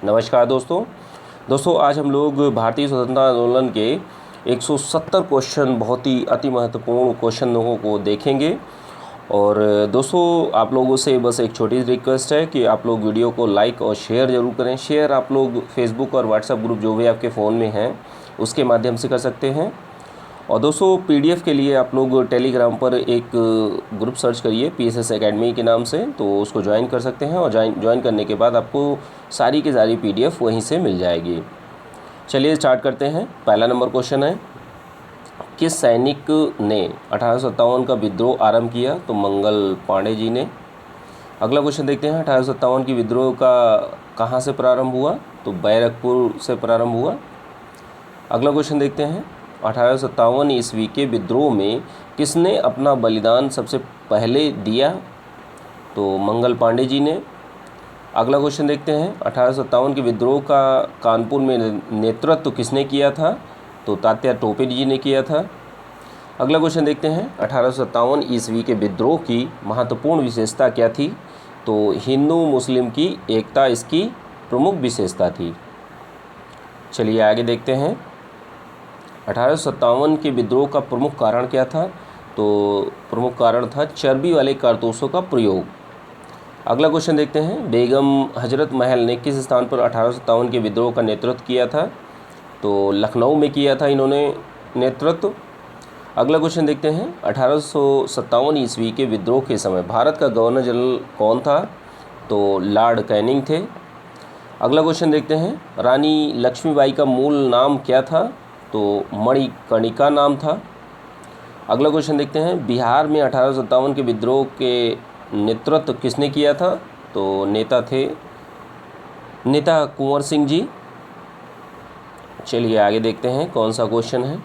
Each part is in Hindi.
नमस्कार दोस्तों आज हम लोग भारतीय स्वतंत्रता आंदोलन के 170 क्वेश्चन बहुत ही अति महत्वपूर्ण क्वेश्चनों को देखेंगे। और दोस्तों आप लोगों से बस एक छोटी रिक्वेस्ट है कि आप लोग वीडियो को लाइक और शेयर ज़रूर करें। शेयर आप लोग फेसबुक और व्हाट्सएप ग्रुप जो भी आपके फ़ोन में हैं उसके माध्यम से कर सकते हैं। और दोस्तों पीडीएफ के लिए आप लोग टेलीग्राम पर एक ग्रुप सर्च करिए PSS एकेडमी के नाम से, तो उसको ज्वाइन कर सकते हैं। और ज्वाइन करने के बाद आपको सारी की सारी पीडीएफ वहीं से मिल जाएगी। चलिए स्टार्ट करते हैं। पहला नंबर क्वेश्चन है, किस सैनिक ने 1857 का विद्रोह आरंभ किया? तो मंगल पांडे जी ने। अगला क्वेश्चन देखते हैं, 1857 की विद्रोह का कहाँ से प्रारंभ हुआ? तो बैरकपुर से प्रारंभ हुआ। अगला क्वेश्चन देखते हैं, 1857 ईस्वी के विद्रोह में किसने अपना बलिदान सबसे पहले दिया? तो मंगल पांडे जी ने। अगला क्वेश्चन देखते हैं, 1857 के विद्रोह का कानपुर में नेतृत्व किसने किया था? तो तात्या टोपे जी ने किया था। अगला क्वेश्चन देखते हैं, 1857 ईस्वी के विद्रोह की महत्वपूर्ण विशेषता क्या थी? तो हिंदू मुस्लिम की एकता इसकी प्रमुख विशेषता थी। चलिए आगे देखते हैं, 1857 के विद्रोह का प्रमुख कारण क्या था? तो प्रमुख कारण था चर्बी वाले कारतूसों का प्रयोग। अगला क्वेश्चन देखते हैं, बेगम हजरत महल ने किस स्थान पर 1857 के विद्रोह का नेतृत्व किया था? तो लखनऊ में किया था इन्होंने नेतृत्व। अगला क्वेश्चन देखते हैं, 1857 ईस्वी के विद्रोह के समय भारत का गवर्नर जनरल कौन था? तो लॉर्ड कैनिंग थे। अगला क्वेश्चन देखते हैं, रानी लक्ष्मीबाई का मूल नाम क्या था? तो मणिकर्णिका नाम था। अगला क्वेश्चन देखते हैं, बिहार में 1857 के विद्रोह के नेतृत्व किसने किया था? तो नेता कुंवर सिंह जी। चलिए आगे देखते हैं कौन सा क्वेश्चन है।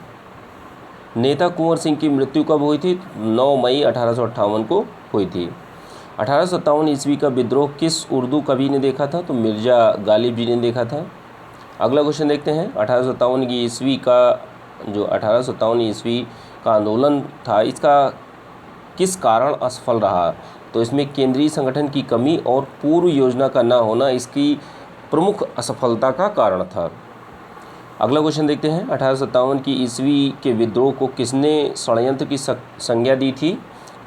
नेता कुंवर सिंह की मृत्यु कब हुई थी? 9 मई 1858 को हुई थी। 1857 ईस्वी का विद्रोह किस उर्दू कवि ने देखा था? तो मिर्ज़ा गालिब जी ने देखा था। अगला क्वेश्चन देखते हैं, 1857 ईस्वी का आंदोलन था, इसका किस कारण असफल रहा? तो इसमें केंद्रीय संगठन की कमी और पूर्व योजना का न होना इसकी प्रमुख असफलता का कारण था। अगला क्वेश्चन देखते हैं, 1857 की ईस्वी के विद्रोह को किसने षड्यंत्र की संज्ञा दी थी?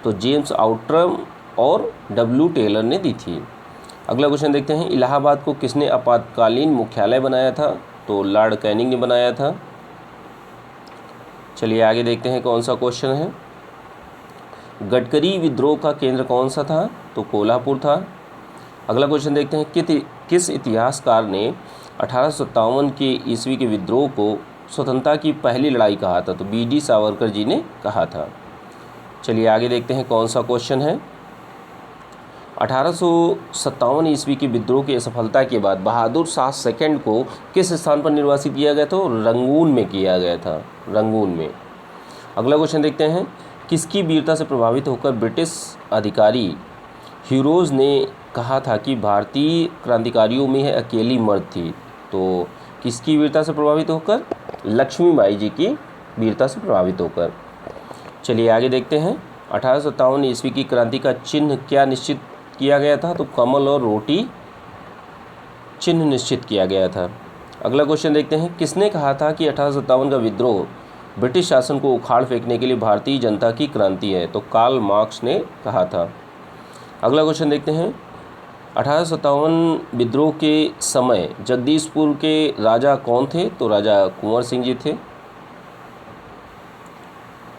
तो जेम्स आउट्रम और W टेलर ने दी थी। अगला क्वेश्चन देखते हैं, इलाहाबाद को किसने आपातकालीन मुख्यालय बनाया था? तो लॉर्ड कैनिंग ने बनाया था। चलिए आगे देखते हैं कौन सा क्वेश्चन है। गडकरी विद्रोह का केंद्र कौन सा था? तो कोल्हापुर था। अगला क्वेश्चन देखते हैं, किस इतिहासकार ने 1857 के ईस्वी के विद्रोह को स्वतंत्रता की पहली लड़ाई कहा था? तो BD सावरकर जी ने कहा था। चलिए आगे देखते हैं कौन सा क्वेश्चन है। 1857 ईस्वी के विद्रोह की असफलता के बाद बहादुर शाह सेकंड को किस स्थान पर निर्वासित किया गया था? रंगून में किया गया था, रंगून में। अगला क्वेश्चन देखते हैं, किसकी वीरता से प्रभावित होकर ब्रिटिश अधिकारी हीरोज़ ने कहा था कि भारतीय क्रांतिकारियों में यह अकेली मर्द थी? तो किसकी वीरता से प्रभावित होकर? लक्ष्मीबाई जी की वीरता से प्रभावित होकर। चलिए आगे देखते हैं, 1857 ईस्वी की क्रांति का चिन्ह क्या निश्चित किया गया था? तो कमल और रोटी चिन्ह निश्चित किया गया था। अगला क्वेश्चन देखते हैं, किसने कहा था कि 1857 का विद्रोह ब्रिटिश शासन को उखाड़ फेंकने के लिए भारतीय जनता की क्रांति है? तो कार्ल मार्क्स ने कहा था। अगला क्वेश्चन देखते हैं, 1857 विद्रोह के समय जगदीशपुर के राजा कौन थे? तो राजा कुंवर सिंह जी थे।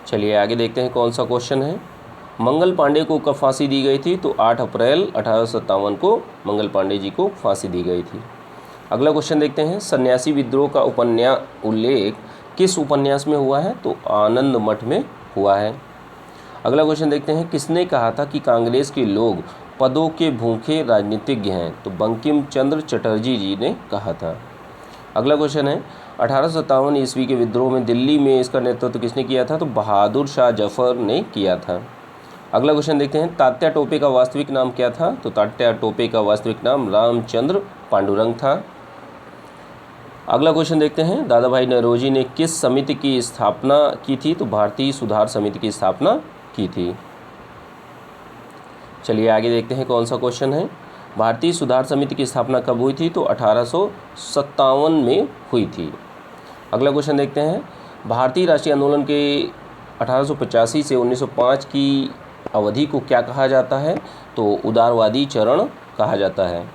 चलिए आगे देखते हैं कौन सा क्वेश्चन है। मंगल पांडे को कब फांसी दी गई थी? तो 8 अप्रैल 1857 को मंगल पांडे जी को फांसी दी गई थी। अगला क्वेश्चन देखते हैं, सन्यासी विद्रोह का उल्लेख किस उपन्यास में हुआ है? तो आनंद मठ में हुआ है। अगला क्वेश्चन देखते हैं, किसने कहा था कि कांग्रेस के लोग पदों के भूखे राजनीतिज्ञ हैं? तो बंकिम चंद्र चटर्जी जी ने कहा था। अगला क्वेश्चन है, 1857 ईस्वी के विद्रोह में दिल्ली में इसका नेतृत्व किसने किया था? तो बहादुर शाह जफर ने किया था। अगला क्वेश्चन देखते हैं, तात्या टोपे का वास्तविक नाम क्या था? तो तात्या टोपे का वास्तविक नाम रामचंद्र पांडुरंग था। अगला क्वेश्चन देखते हैं, दादा भाई नौरोजी ने किस समिति की स्थापना की थी? तो भारतीय सुधार समिति की स्थापना की थी। चलिए आगे देखते हैं कौन सा क्वेश्चन है। भारतीय सुधार समिति की स्थापना कब हुई थी? तो 1857 में हुई थी। अगला क्वेश्चन देखते हैं, भारतीय राष्ट्रीय आंदोलन के 1885 से 1905 की अवधि को क्या कहा जाता है? तो उदारवादी चरण कहा जाता है।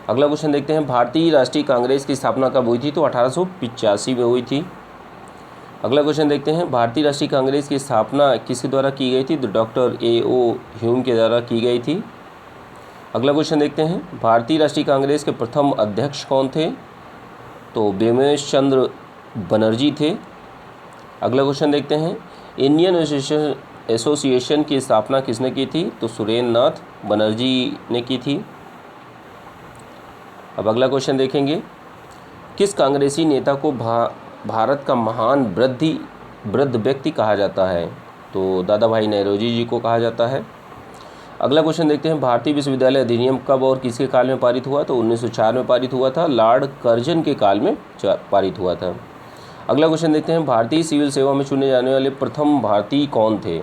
अगला क्वेश्चन देखते हैं, भारतीय राष्ट्रीय कांग्रेस की स्थापना कब हुई थी? तो 1885 में हुई थी। अगला क्वेश्चन देखते हैं, भारतीय राष्ट्रीय कांग्रेस की स्थापना किसके द्वारा की गई थी? तो डॉक्टर A.O. ह्यूम के द्वारा की गई थी। अगला क्वेश्चन देखते हैं, भारतीय राष्ट्रीय कांग्रेस के प्रथम अध्यक्ष कौन थे? तो बेमेश चंद्र बनर्जी थे। अगला क्वेश्चन देखते हैं, इंडियन एसोसिएशन की स्थापना किसने की थी? तो सुरेंद्र नाथ बनर्जी ने की थी। अब अगला क्वेश्चन देखेंगे, किस कांग्रेसी नेता को भारत का महान वृद्ध व्यक्ति कहा जाता है? तो दादा भाई नौरोजी जी को कहा जाता है। अगला क्वेश्चन देखते हैं, भारतीय विश्वविद्यालय अधिनियम कब और किसके काल में पारित हुआ? तो 1904 में पारित हुआ था, लॉर्ड कर्जन के काल में पारित हुआ था। अगला क्वेश्चन देखते हैं, भारतीय सिविल सेवा में चुने जाने वाले प्रथम भारतीय कौन थे?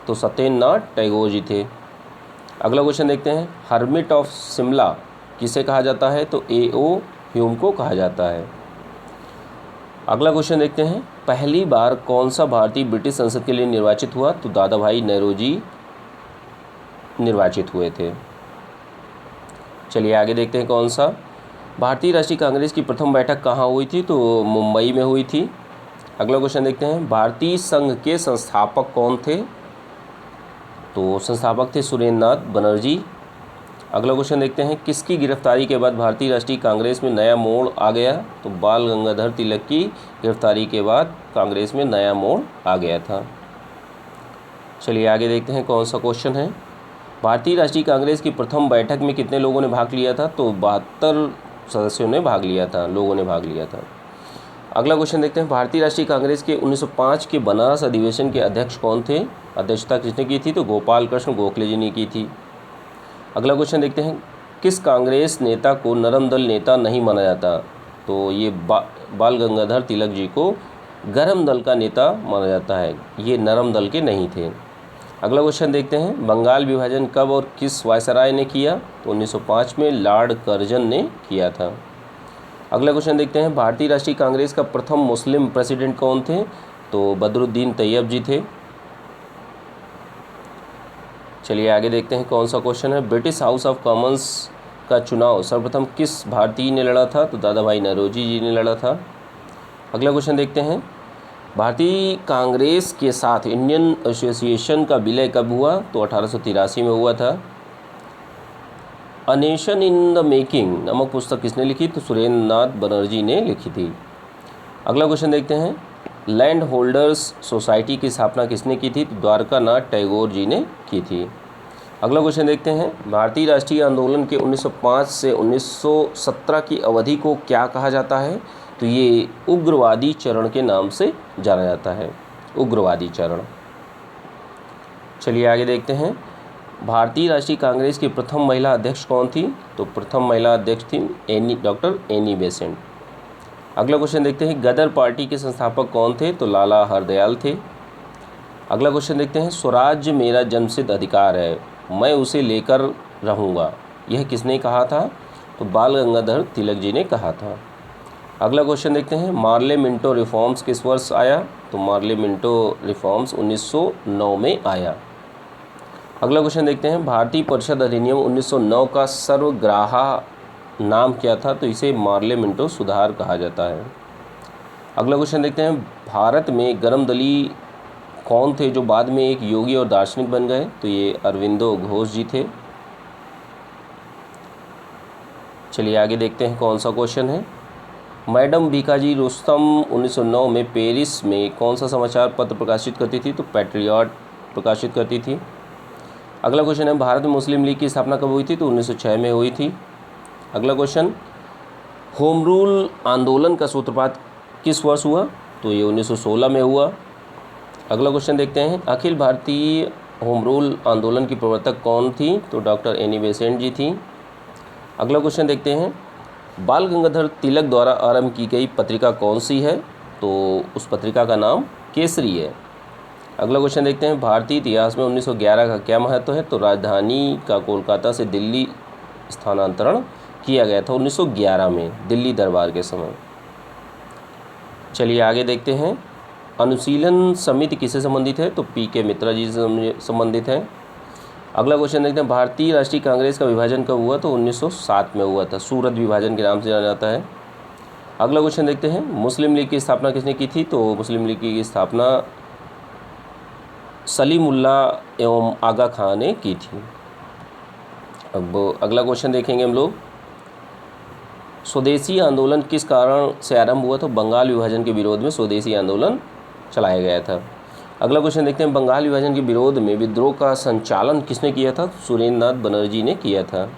तो सत्येंद्रनाथ टैगोर जी थे। अगला क्वेश्चन देखते हैं, हर्मिट ऑफ शिमला किसे कहा जाता है? तो A.O. ह्यूम को कहा जाता है। अगला क्वेश्चन देखते हैं, पहली बार कौन सा भारतीय ब्रिटिश संसद के लिए निर्वाचित हुआ? तो दादा भाई नौरोजी निर्वाचित हुए थे। चलिए आगे देखते हैं, कौन सा भारतीय राष्ट्रीय कांग्रेस की प्रथम बैठक कहाँ हुई थी? तो मुंबई में हुई थी। अगला क्वेश्चन देखते हैं, भारतीय संघ के संस्थापक कौन थे? तो संस्थापक थे सुरेंद्र नाथ बनर्जी। अगला क्वेश्चन देखते हैं, किसकी गिरफ्तारी के बाद भारतीय राष्ट्रीय कांग्रेस में नया मोड़ आ गया? तो बाल गंगाधर तिलक की गिरफ्तारी के बाद कांग्रेस में नया मोड़ आ गया था। चलिए आगे देखते हैं, कौन सा क्वेश्चन है, भारतीय राष्ट्रीय कांग्रेस की प्रथम बैठक में कितने लोगों ने भाग लिया था? तो 72 सदस्यों ने भाग लिया था, लोगों ने भाग लिया था। अगला क्वेश्चन देखते हैं, भारतीय राष्ट्रीय कांग्रेस के 1905 के बनारस अधिवेशन के अध्यक्ष कौन थे? अध्यक्षता किसने की थी? तो गोपाल कृष्ण गोखले जी ने की थी। अगला क्वेश्चन देखते हैं, किस कांग्रेस नेता को नरम दल नेता नहीं माना जाता? तो ये बाल गंगाधर तिलक जी को गरम दल का नेता माना जाता है, ये नरम दल के नहीं थे। अगला क्वेश्चन देखते हैं, बंगाल विभाजन कब और किस वायसराय ने किया? तो 1905 में लॉर्ड कर्जन ने किया था। अगला क्वेश्चन देखते हैं, भारतीय राष्ट्रीय कांग्रेस का प्रथम मुस्लिम प्रेसिडेंट कौन थे? तो बदरुद्दीन तैयब जी थे। चलिए आगे देखते हैं, कौन सा क्वेश्चन है, ब्रिटिश हाउस ऑफ कॉमन्स का चुनाव सर्वप्रथम किस भारतीय ने लड़ा था? तो दादा भाई नौरोजी जी ने लड़ा था। अगला क्वेश्चन देखते हैं, भारतीय कांग्रेस के साथ इंडियन एसोसिएशन का विलय कब हुआ? तो 1883 में हुआ था। A nation in the making नामक पुस्तक किसने लिखी? तो सुरेंद्र नाथ बनर्जी ने लिखी थी। अगला क्वेश्चन देखते हैं, लैंड होल्डर्स सोसाइटी की स्थापना किसने की थी? तो द्वारका नाथ टैगोर जी ने की थी। अगला क्वेश्चन देखते हैं, भारतीय राष्ट्रीय आंदोलन के 1905 से 1917 की अवधि को क्या कहा जाता है? तो ये उग्रवादी चरण के नाम से जाना जाता है, उग्रवादी चरण। चलिए आगे देखते हैं, भारतीय राष्ट्रीय कांग्रेस की प्रथम महिला अध्यक्ष कौन थी? तो प्रथम महिला अध्यक्ष थी डॉक्टर एनी बेसेंट। अगला क्वेश्चन देखते हैं, गदर पार्टी के संस्थापक कौन थे? तो लाला हरदयाल थे। अगला क्वेश्चन देखते हैं, स्वराज्य मेरा जन्मसिद्ध अधिकार है, मैं उसे लेकर रहूँगा, यह किसने कहा था? तो बाल गंगाधर तिलक जी ने कहा था। अगला क्वेश्चन देखते हैं, मार्ले मिंटो रिफॉर्म्स किस वर्ष आया? तो मार्ले मिंटो रिफॉर्म्स 1909 में आया। अगला क्वेश्चन देखते हैं, भारतीय परिषद अधिनियम 1909 का सर्वग्राहा नाम क्या था? तो इसे मार्ले मिंटो सुधार कहा जाता है। अगला क्वेश्चन देखते हैं, भारत में गरम दली कौन थे जो बाद में एक योगी और दार्शनिक बन गए? तो ये अरविंदो घोष जी थे। चलिए आगे देखते हैं, कौन सा क्वेश्चन है, मैडम भीखाजी रुस्तम 1909 में पेरिस में कौन सा समाचार पत्र प्रकाशित करती थी? तो पैट्रियट प्रकाशित करती थी। अगला क्वेश्चन है, भारत में मुस्लिम लीग की स्थापना कब हुई थी? तो 1906 में हुई थी। अगला क्वेश्चन, होम रूल आंदोलन का सूत्रपात किस वर्ष हुआ? तो ये 1916 में हुआ। अगला क्वेश्चन देखते हैं, अखिल भारतीय होम रूल आंदोलन की प्रवर्तक कौन थी? तो डॉक्टर एनी बेसेंट जी थी। अगला क्वेश्चन देखते हैं, बाल गंगाधर तिलक द्वारा आरंभ की गई पत्रिका कौन सी है? तो उस पत्रिका का नाम केसरी है। अगला क्वेश्चन देखते हैं, भारतीय इतिहास में 1911 का क्या महत्व है? तो राजधानी का कोलकाता से दिल्ली स्थानांतरण किया गया था 1911 में दिल्ली दरबार के समय। चलिए आगे देखते हैं। अनुशीलन समिति किससे संबंधित है? तो पी.के. मित्रा जी से संबंधित है। अगला क्वेश्चन देखते हैं, भारतीय राष्ट्रीय कांग्रेस का विभाजन कब हुआ? तो 1907 में हुआ था। सूरत विभाजन के नाम से जाना जाता है। अगला क्वेश्चन देखते हैं, मुस्लिम लीग की स्थापना किसने की थी? तो मुस्लिम लीग की स्थापना सलीमुल्लाह एवं आगा खां ने की थी। अब अगला क्वेश्चन देखेंगे हम लोग, स्वदेशी आंदोलन किस कारण से आरंभ हुआ? तो बंगाल विभाजन के विरोध में स्वदेशी आंदोलन चलाया गया था। अगला क्वेश्चन देखते हैं, बंगाल विभाजन के विरोध में विद्रोह का संचालन किसने किया था? सुरेंद्र नाथ बनर्जी ने किया था।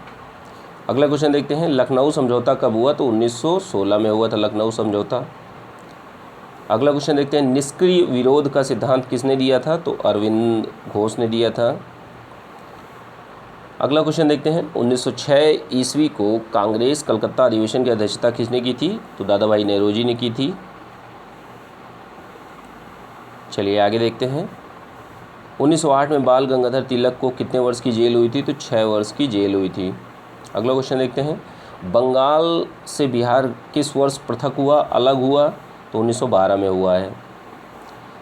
अगला क्वेश्चन देखते हैं, लखनऊ समझौता कब हुआ? तो 1916 में हुआ था लखनऊ समझौता। अगला क्वेश्चन देखते हैं, निष्क्रिय विरोध का सिद्धांत किसने दिया था? तो अरविंद घोष ने दिया था। अगला क्वेश्चन देखते हैं, 1906 ईस्वी को कांग्रेस कलकत्ता अधिवेशन की अध्यक्षता किसने की थी? तो दादा भाई नेहरू ने की थी। चलिए आगे देखते हैं, 1908 में बाल गंगाधर तिलक को कितने वर्ष की जेल हुई थी? तो 6 वर्ष की जेल हुई थी। अगला क्वेश्चन देखते हैं, बंगाल से बिहार किस वर्ष पृथक हुआ, अलग हुआ? तो 1912 में हुआ है।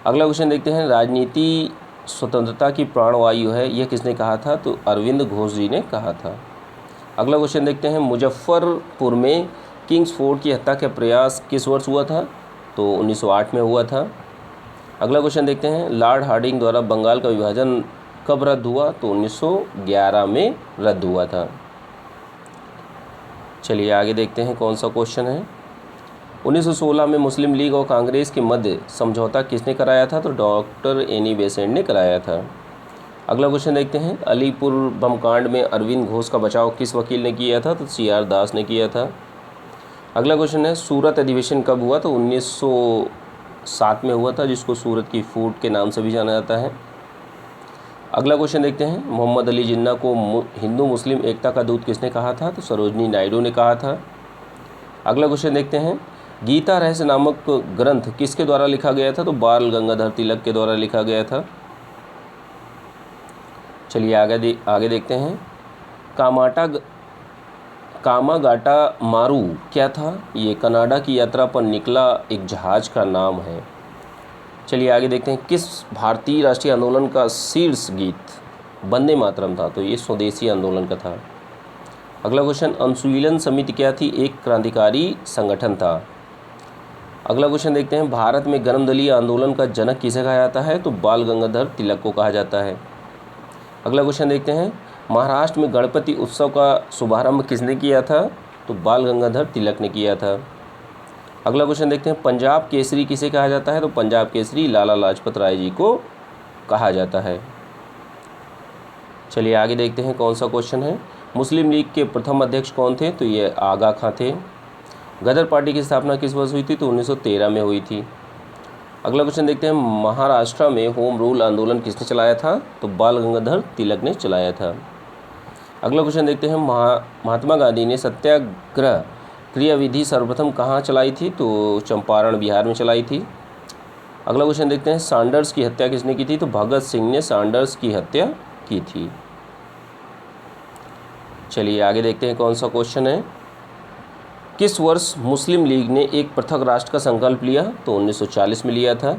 अगला क्वेश्चन देखते हैं, राजनीति स्वतंत्रता की प्राणवायु है, यह किसने कहा था? तो अरविंद घोष जी ने कहा था। अगला क्वेश्चन देखते हैं, मुजफ्फरपुर में किंग्स फोर्ट की हत्या का प्रयास किस वर्ष हुआ था? तो 1908 में हुआ था। अगला क्वेश्चन देखते हैं, लॉर्ड हार्डिंग द्वारा बंगाल का विभाजन कब रद्द हुआ? तो 1911 में रद्द हुआ था। चलिए आगे देखते हैं कौन सा क्वेश्चन है। 1916 में मुस्लिम लीग और कांग्रेस के मध्य समझौता किसने कराया था? तो डॉक्टर एनी बेसेंट ने कराया था। अगला क्वेश्चन देखते हैं, अलीपुर बम कांड में अरविंद घोष का बचाव किस वकील ने किया था? तो C.R. दास ने किया था। अगला क्वेश्चन है, सूरत अधिवेशन कब हुआ? तो 1907 में हुआ था, जिसको सूरत की फूट के नाम से भी जाना जाता है। अगला क्वेश्चन देखते हैं, मोहम्मद अली जिन्ना को हिंदू मुस्लिम एकता का दूत किसने कहा था? तो सरोजनी नायडू ने कहा था। अगला क्वेश्चन देखते हैं, गीता रहस्य नामक ग्रंथ किसके द्वारा लिखा गया था? तो बाल गंगाधर तिलक के द्वारा लिखा गया था। चलिए आगे देखते हैं, कामागाटा मारू क्या था? ये कनाडा की यात्रा पर निकला एक जहाज का नाम है। चलिए आगे देखते हैं, किस भारतीय राष्ट्रीय आंदोलन का शीर्ष गीत वंदे मातरम था? तो ये स्वदेशी आंदोलन का था। अगला क्वेश्चन, अनुशीलन समिति क्या थी? एक क्रांतिकारी संगठन था। अगला क्वेश्चन देखते हैं, भारत में गर्मदलीय आंदोलन का जनक किसे कहा जाता है? तो बाल गंगाधर तिलक को कहा जाता है। अगला क्वेश्चन देखते हैं, महाराष्ट्र में गणपति उत्सव का शुभारंभ किसने किया था? तो बाल गंगाधर तिलक ने किया था। अगला क्वेश्चन देखते हैं, पंजाब केसरी किसे कहा जाता है? तो पंजाब केसरी लाला लाजपत राय जी को कहा जाता है। चलिए आगे देखते हैं कौन सा क्वेश्चन है। मुस्लिम लीग के प्रथम अध्यक्ष कौन थे? तो ये आगा खां थे। गदर पार्टी की स्थापना किस वर्ष हुई थी? तो 1913 में हुई थी। अगला क्वेश्चन देखते हैं, महाराष्ट्र में होम रूल आंदोलन किसने चलाया था? तो बाल गंगाधर तिलक ने चलाया था। अगला क्वेश्चन देखते हैं, महात्मा गांधी ने सत्याग्रह क्रियाविधि सर्वप्रथम कहाँ चलाई थी? तो चंपारण बिहार में चलाई थी। अगला क्वेश्चन देखते हैं, सैंडर्स की हत्या किसने की थी? तो भगत सिंह ने सैंडर्स की हत्या की थी। चलिए आगे देखते हैं कौन सा क्वेश्चन है। किस वर्ष मुस्लिम लीग ने एक पृथक राष्ट्र का संकल्प लिया? तो 1940 में लिया था।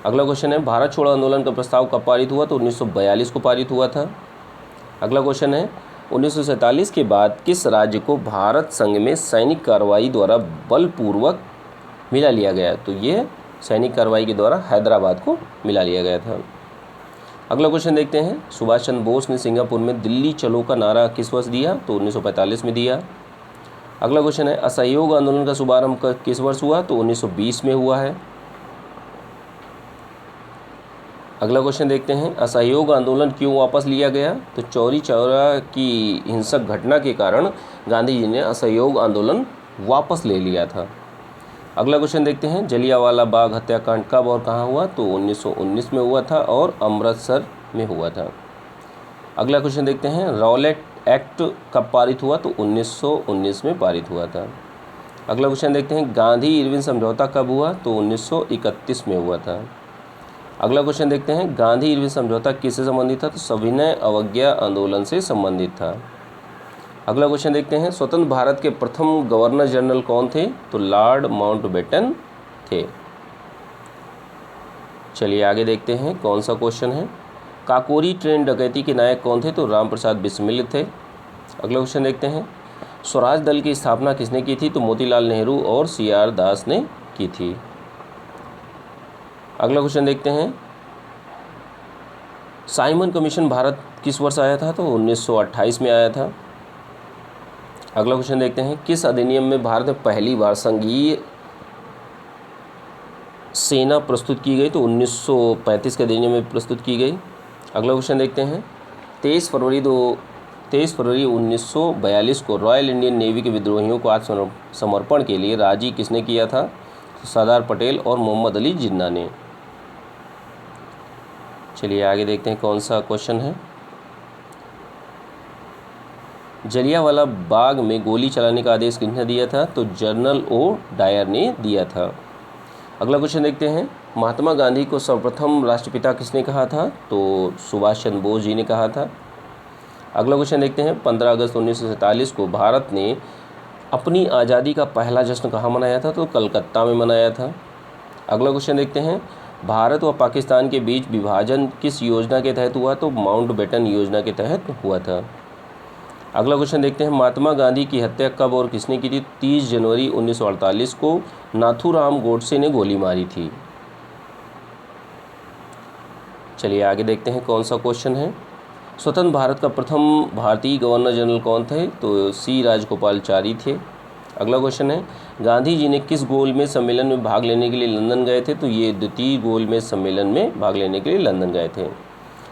अगला क्वेश्चन है, भारत छोड़ो आंदोलन का प्रस्ताव कब पारित हुआ? तो 1942 को पारित हुआ था। अगला क्वेश्चन है, 1947 के बाद किस राज्य को भारत संघ में सैनिक कार्रवाई द्वारा बलपूर्वक मिला लिया गया? तो ये सैनिक कार्रवाई के द्वारा हैदराबाद को मिला लिया गया था। अगला क्वेश्चन देखते हैं, सुभाष चंद्र बोस ने सिंगापुर में दिल्ली चलो का नारा किस वर्ष दिया? तो 1945 में दिया। अगला क्वेश्चन है, असहयोग आंदोलन का शुभारंभ किस वर्ष हुआ? तो 1920 में हुआ है। अगला क्वेश्चन देखते हैं, असहयोग आंदोलन क्यों वापस लिया गया? तो चौरी चौरा की हिंसक घटना के कारण गांधी जी ने असहयोग आंदोलन वापस ले लिया था। अगला क्वेश्चन देखते हैं, जलियांवाला बाग हत्याकांड कब और कहाँ हुआ? तो 1919 में हुआ था और अमृतसर में हुआ था। अगला क्वेश्चन देखते हैं, रॉलेट एक्ट कब पारित हुआ? तो 1919 में पारित हुआ था। अगला क्वेश्चन देखते हैं, गांधी इरविन समझौता कब हुआ? तो 1931 में हुआ था। अगला क्वेश्चन देखते हैं, गांधी इरविन समझौता किससे संबंधित था? तो सविनय अवज्ञा आंदोलन से संबंधित था। अगला क्वेश्चन देखते हैं, स्वतंत्र भारत के प्रथम गवर्नर जनरल कौन थे? तो लॉर्ड माउंटबेटन थे। चलिए आगे देखते हैं कौन सा क्वेश्चन है। काकोरी ट्रेन डकैती के नायक कौन थे? तो राम प्रसाद बिस्मिल थे। अगला क्वेश्चन देखते हैं, स्वराज दल की स्थापना किसने की थी? तो मोतीलाल नेहरू और CR दास ने की थी। अगला क्वेश्चन देखते हैं, साइमन कमीशन भारत किस वर्ष आया था? तो 1928 में आया था। अगला क्वेश्चन देखते हैं, किस अधिनियम में भारत में पहली बार संघीय सेना प्रस्तुत की गई? तो 1935 के अधिनियम में प्रस्तुत की गई। अगला क्वेश्चन देखते हैं, 23 फरवरी 1942 को रॉयल इंडियन नेवी के विद्रोहियों को आत्मसमर्पण के लिए राजी किसने किया था? तो सरदार पटेल और मोहम्मद अली जिन्ना ने। चलिए आगे देखते हैं कौन सा क्वेश्चन है। जलियांवाला बाग में गोली चलाने का आदेश किसने दिया था? तो जनरल ओ डायर ने दिया था। अगला क्वेश्चन देखते हैं, महात्मा गांधी को सर्वप्रथम राष्ट्रपिता किसने कहा था? तो सुभाष चंद्र बोस जी ने कहा था। अगला क्वेश्चन देखते हैं, 15 अगस्त 1947 को भारत ने अपनी आज़ादी का पहला जश्न कहाँ मनाया था? तो कलकत्ता में मनाया था। अगला क्वेश्चन देखते हैं, भारत व पाकिस्तान के बीच विभाजन किस योजना के तहत हुआ? तो माउंटबेटन योजना के तहत हुआ था। अगला क्वेश्चन देखते हैं, महात्मा गांधी की हत्या कब और किसने की थी? 30 जनवरी 1948 को नाथूराम गोडसे ने गोली मारी थी। चलिए आगे देखते हैं कौन सा क्वेश्चन है। स्वतंत्र भारत का प्रथम भारतीय गवर्नर जनरल कौन थे? तो C राजगोपालाचारी थे। अगला क्वेश्चन है, गांधी जी ने किस गोलमेज सम्मेलन में भाग लेने के लिए लंदन गए थे? तो ये द्वितीय गोलमेज सम्मेलन में भाग लेने के लिए लंदन गए थे।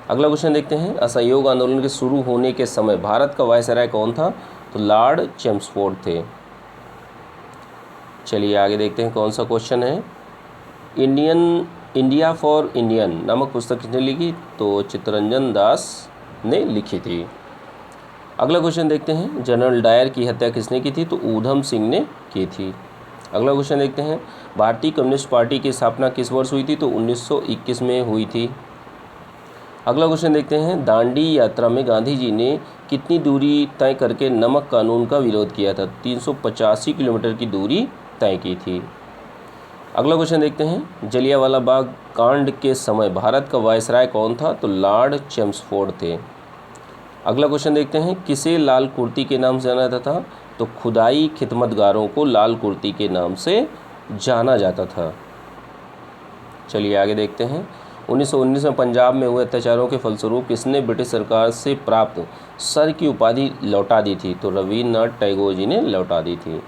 अगला क्वेश्चन देखते हैं, असहयोग आंदोलन के शुरू होने के समय भारत का वायसराय कौन था? तो लॉर्ड चेम्सफोर्ड थे। चलिए आगे देखते हैं कौन सा क्वेश्चन है। इंडिया फॉर इंडियन नामक पुस्तक किसने लिखी? तो चित्तरंजन दास ने लिखी थी। अगला क्वेश्चन देखते हैं, जनरल डायर की हत्या किसने की थी? तो ऊधम सिंह ने की थी। अगला क्वेश्चन देखते हैं, भारतीय कम्युनिस्ट पार्टी की स्थापना किस वर्ष हुई थी? तो 1921 में हुई थी। अगला क्वेश्चन देखते हैं, दांडी यात्रा में गांधी जी ने कितनी दूरी तय करके नमक कानून का विरोध किया था? 385 किलोमीटर की दूरी तय की थी। अगला क्वेश्चन देखते हैं, जलियांवाला बाग कांड के समय भारत का वायसराय कौन था? तो लॉर्ड चेम्सफोर्ड थे। अगला क्वेश्चन देखते हैं, किसे लाल कुर्ती के नाम से जाना जाता था? तो खुदाई खिदमतगारों को लाल कुर्ती के नाम से जाना जाता था। चलिए आगे देखते हैं, 1919 में पंजाब में हुए अत्याचारों के फलस्वरूप किसने ब्रिटिश सरकार से प्राप्त सर की उपाधि लौटा दी थी? तो रविन्द्रनाथ टैगोर जी ने लौटा दी थी।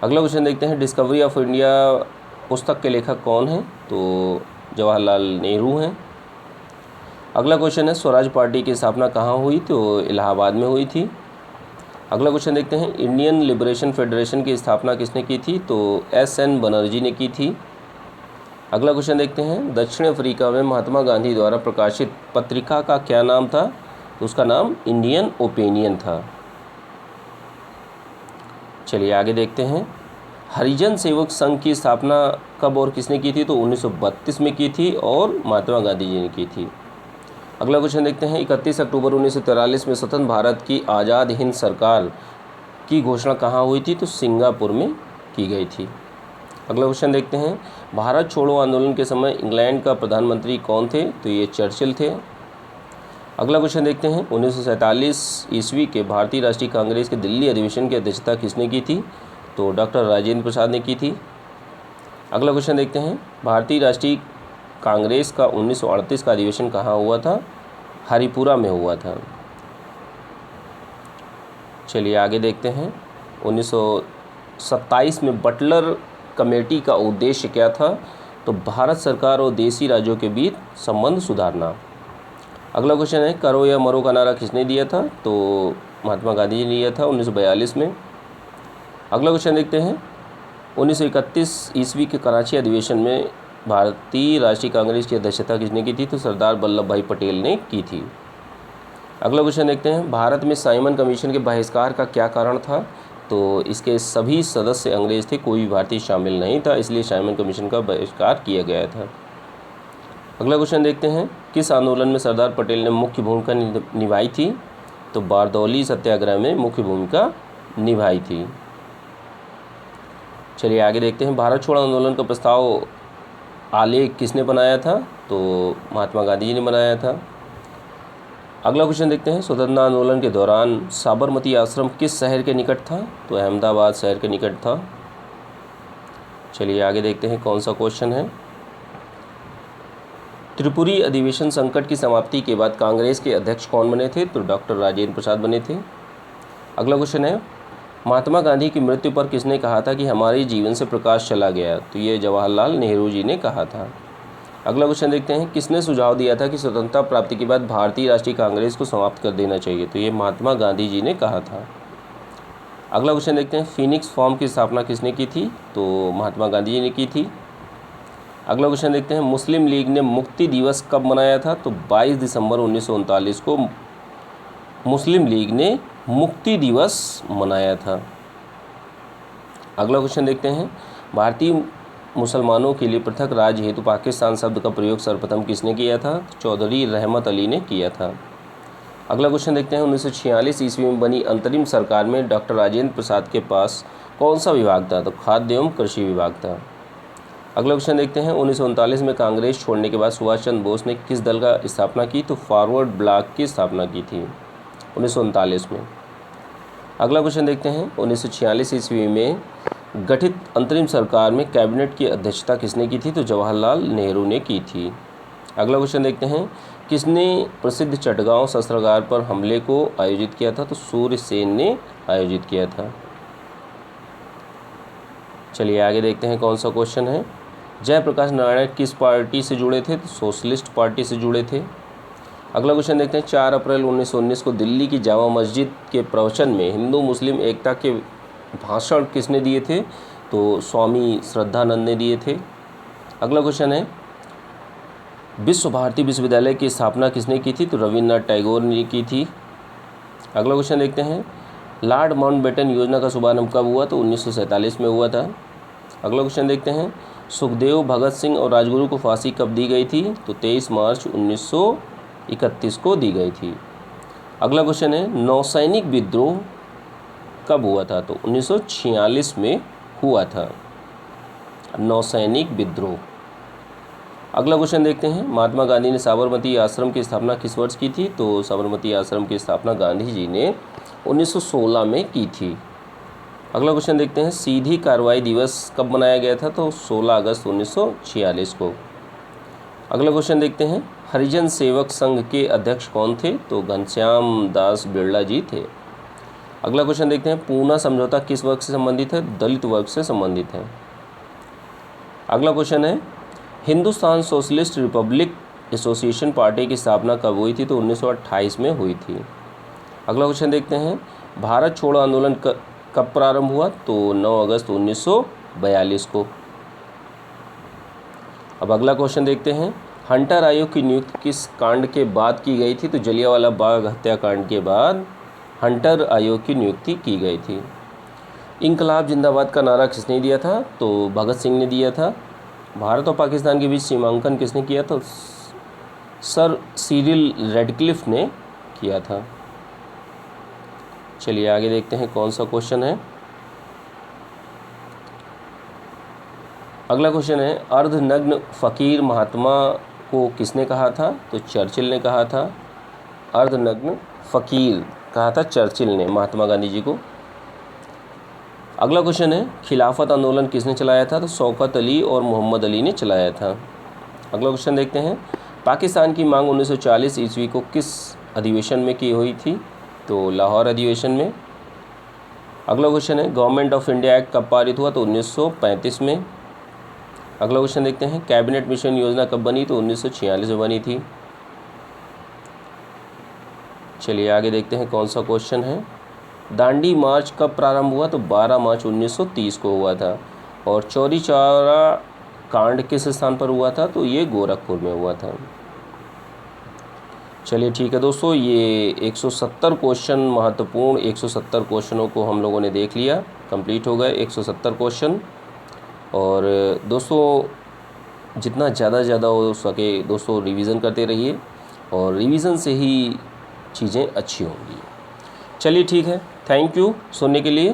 अगला क्वेश्चन देखते हैं, डिस्कवरी ऑफ इंडिया पुस्तक के लेखक कौन हैं? तो जवाहरलाल नेहरू हैं। अगला क्वेश्चन है, स्वराज पार्टी की स्थापना कहाँ हुई? तो इलाहाबाद में हुई थी। अगला क्वेश्चन देखते हैं, इंडियन लिबरेशन फेडरेशन की स्थापना किसने की थी? तो SN बनर्जी ने की थी। अगला क्वेश्चन देखते हैं, दक्षिण अफ्रीका में महात्मा गांधी द्वारा प्रकाशित पत्रिका का क्या नाम था? तो उसका नाम इंडियन ओपिनियन था। चलिए आगे देखते हैं, हरिजन सेवक संघ की स्थापना कब और किसने की थी? तो 1932 में की थी और महात्मा गांधी जी ने की थी। अगला क्वेश्चन देखते हैं, 31 अक्टूबर 1943 में स्वतंत्र भारत की आज़ाद हिंद सरकार की घोषणा कहाँ हुई थी? तो सिंगापुर में की गई थी। अगला क्वेश्चन देखते हैं, भारत छोड़ो आंदोलन के समय इंग्लैंड का प्रधानमंत्री कौन थे? तो ये चर्चिल थे। अगला क्वेश्चन देखते हैं, 1947 ईस्वी के भारतीय राष्ट्रीय कांग्रेस के दिल्ली अधिवेशन की अध्यक्षता किसने की थी? तो डॉक्टर राजेंद्र प्रसाद ने की थी। अगला क्वेश्चन देखते हैं, भारतीय राष्ट्रीय कांग्रेस का 1938 का अधिवेशन कहाँ हुआ था? हरिपुरा में हुआ था। चलिए आगे देखते हैं, 1927 में बटलर कमेटी का उद्देश्य क्या था? तो भारत सरकार और देशी राज्यों के बीच संबंध सुधारना। अगला क्वेश्चन है, करो या मरो का नारा किसने दिया था? तो महात्मा गांधी जी ने दिया था 1942 में। अगला क्वेश्चन देखते हैं, 1931 ईस्वी के कराची अधिवेशन में भारतीय राष्ट्रीय कांग्रेस की अध्यक्षता किसने की थी? तो सरदार वल्लभ भाई पटेल ने की थी। अगला क्वेश्चन देखते हैं, भारत में साइमन कमीशन के बहिष्कार का क्या कारण था? तो इसके सभी सदस्य अंग्रेज थे, कोई भी भारतीय शामिल नहीं था, इसलिए साइमन कमीशन का बहिष्कार किया गया था। अगला क्वेश्चन देखते हैं, किस आंदोलन में सरदार पटेल ने मुख्य भूमिका निभाई थी? तो बारदौली सत्याग्रह में मुख्य भूमिका निभाई थी। चलिए आगे देखते हैं, भारत छोड़ो आंदोलन का प्रस्ताव आलेख किसने बनाया था? तो महात्मा गांधी जी ने बनाया था। अगला क्वेश्चन देखते हैं, स्वतंत्रता आंदोलन के दौरान साबरमती आश्रम किस शहर के निकट था? तो अहमदाबाद शहर के निकट था। चलिए आगे देखते हैं कौन सा क्वेश्चन है। त्रिपुरी अधिवेशन संकट की समाप्ति के बाद कांग्रेस के अध्यक्ष कौन बने थे? तो डॉक्टर राजेंद्र प्रसाद बने थे। अगला क्वेश्चन है, महात्मा गांधी की मृत्यु पर किसने कहा था कि हमारे जीवन से प्रकाश चला गया? तो ये जवाहरलाल नेहरू जी ने कहा था। अगला क्वेश्चन देखते हैं, किसने सुझाव दिया था कि स्वतंत्रता प्राप्ति के बाद भारतीय राष्ट्रीय कांग्रेस को समाप्त कर देना चाहिए? तो ये महात्मा गांधी जी ने कहा था। अगला क्वेश्चन देखते हैं, फीनिक्स फॉर्म की स्थापना किसने की थी? तो महात्मा गांधी जी ने की थी। अगला क्वेश्चन देखते हैं, मुस्लिम लीग ने मुक्ति दिवस कब मनाया था? तो 22 दिसंबर 1939 को मुस्लिम लीग ने मुक्ति दिवस मनाया था। अगला क्वेश्चन देखते हैं, भारतीय मुसलमानों के लिए पृथक राज्य हेतु पाकिस्तान शब्द का प्रयोग सर्वप्रथम किसने किया था? चौधरी रहमत अली ने किया था। अगला क्वेश्चन देखते हैं, 1946 ईस्वी में बनी अंतरिम सरकार में डॉक्टर राजेंद्र प्रसाद के पास कौन सा विभाग था? तो खाद्य एवं कृषि विभाग था। अगला क्वेश्चन देखते हैं, 1939 में कांग्रेस छोड़ने के बाद सुभाष चंद्र बोस ने किस दल का स्थापना की? तो फॉरवर्ड ब्लॉक की स्थापना की थी 1939 में। अगला क्वेश्चन देखते हैं, 1946 ईस्वी में गठित अंतरिम सरकार में कैबिनेट की अध्यक्षता किसने की थी? तो जवाहरलाल नेहरू ने की थी। अगला क्वेश्चन देखते हैं, किसने प्रसिद्ध चटगांव शस्त्रागार पर हमले को आयोजित किया था? तो सूर्यसेन ने आयोजित किया था। चलिए आगे देखते हैं कौन सा क्वेश्चन है। जयप्रकाश नारायण किस पार्टी से जुड़े थे? तो सोशलिस्ट पार्टी से जुड़े थे। अगला क्वेश्चन देखते हैं, 4 अप्रैल 1919 को दिल्ली की जामा मस्जिद के प्रवचन में हिंदू मुस्लिम एकता के भाषण किसने दिए थे? तो स्वामी श्रद्धानंद ने दिए थे। अगला क्वेश्चन है, विश्व भारती विश्वविद्यालय की स्थापना किसने की थी? तो रविन्द्रनाथ टैगोर ने की थी। अगला क्वेश्चन देखते हैं, लॉर्ड माउंटबेटन योजना का शुभारंभ कब हुआ? तो 1947 में हुआ था। अगला क्वेश्चन देखते हैं, सुखदेव, भगत सिंह और राजगुरु को फांसी कब दी गई थी? तो 23 मार्च 1931 को दी गई थी। अगला क्वेश्चन है, नौसैनिक विद्रोह कब हुआ था? तो 1946 में हुआ था नौसैनिक विद्रोह। अगला क्वेश्चन देखते हैं, महात्मा गांधी ने साबरमती आश्रम की स्थापना किस वर्ष की थी? तो साबरमती आश्रम की स्थापना गांधी जी ने 1916 में की थी। अगला क्वेश्चन देखते हैं, सीधी कार्रवाई दिवस कब मनाया गया था? तो 16 अगस्त 1946 को। अगला क्वेश्चन देखते हैं, हरिजन सेवक संघ के अध्यक्ष कौन थे? तो घनश्याम दास बिरला जी थे। अगला क्वेश्चन देखते हैं, पूना समझौता किस वर्ग से संबंधित है? दलित वर्ग से संबंधित है। अगला क्वेश्चन है, Hindustan socialist Republic association party की स्थापना कब हुई थी? तो 1928 में हुई थी। अगला क्वेश्चन देखते हैं, भारत छोड़ो आंदोलन कब प्रारंभ हुआ? तो 9 अगस्त 1942 को। अब अगला क्वेश्चन देखते हैं, हंटर आयोग की नियुक्ति किस कांड के बाद की गई थी? तो जलियांवाला बाग हत्याकांड के बाद हंटर आयोग की नियुक्ति की गई थी। इंकलाब जिंदाबाद का नारा किसने दिया था? तो भगत सिंह ने दिया था। भारत और पाकिस्तान के बीच सीमांकन किसने किया? तो सर सिरिल रैडक्लिफ ने किया था। चलिए आगे देखते हैं कौन सा क्वेश्चन है। अगला क्वेश्चन है, अर्धनग्न फकीर महात्मा को किसने कहा था? तो चर्चिल ने कहा था। अर्धनग्न फकीर कहा था चर्चिल ने महात्मा गांधी जी को। अगला क्वेश्चन है, खिलाफत आंदोलन किसने चलाया था? तो शौकत अली और मोहम्मद अली ने चलाया था। अगला क्वेश्चन देखते हैं, पाकिस्तान की मांग 1940 ईस्वी को किस अधिवेशन में की हुई थी? तो लाहौर अधिवेशन में। अगला क्वेश्चन है, गवर्नमेंट ऑफ इंडिया एक्ट कब पारित हुआ? तो 1935 में। अगला क्वेश्चन देखते हैं, कैबिनेट मिशन योजना कब बनी? तो 1946 में बनी थी। चलिए आगे देखते हैं कौन सा क्वेश्चन है। दांडी मार्च कब प्रारंभ हुआ? तो 12 मार्च 1930 को हुआ था। और चौरी चौरा कांड किस स्थान पर हुआ था? तो ये गोरखपुर में हुआ था। चलिए ठीक है दोस्तों, ये 170 क्वेश्चन, महत्वपूर्ण 170 क्वेश्चनों को हम लोगों ने देख लिया। कंप्लीट हो गए 170 क्वेश्चन। और दोस्तों जितना ज़्यादा हो सके दोस्तों रिवीज़न करते रहिए, और रिवीज़न से ही चीज़ें अच्छी होंगी। चलिए ठीक है, थैंक यू सुनने के लिए।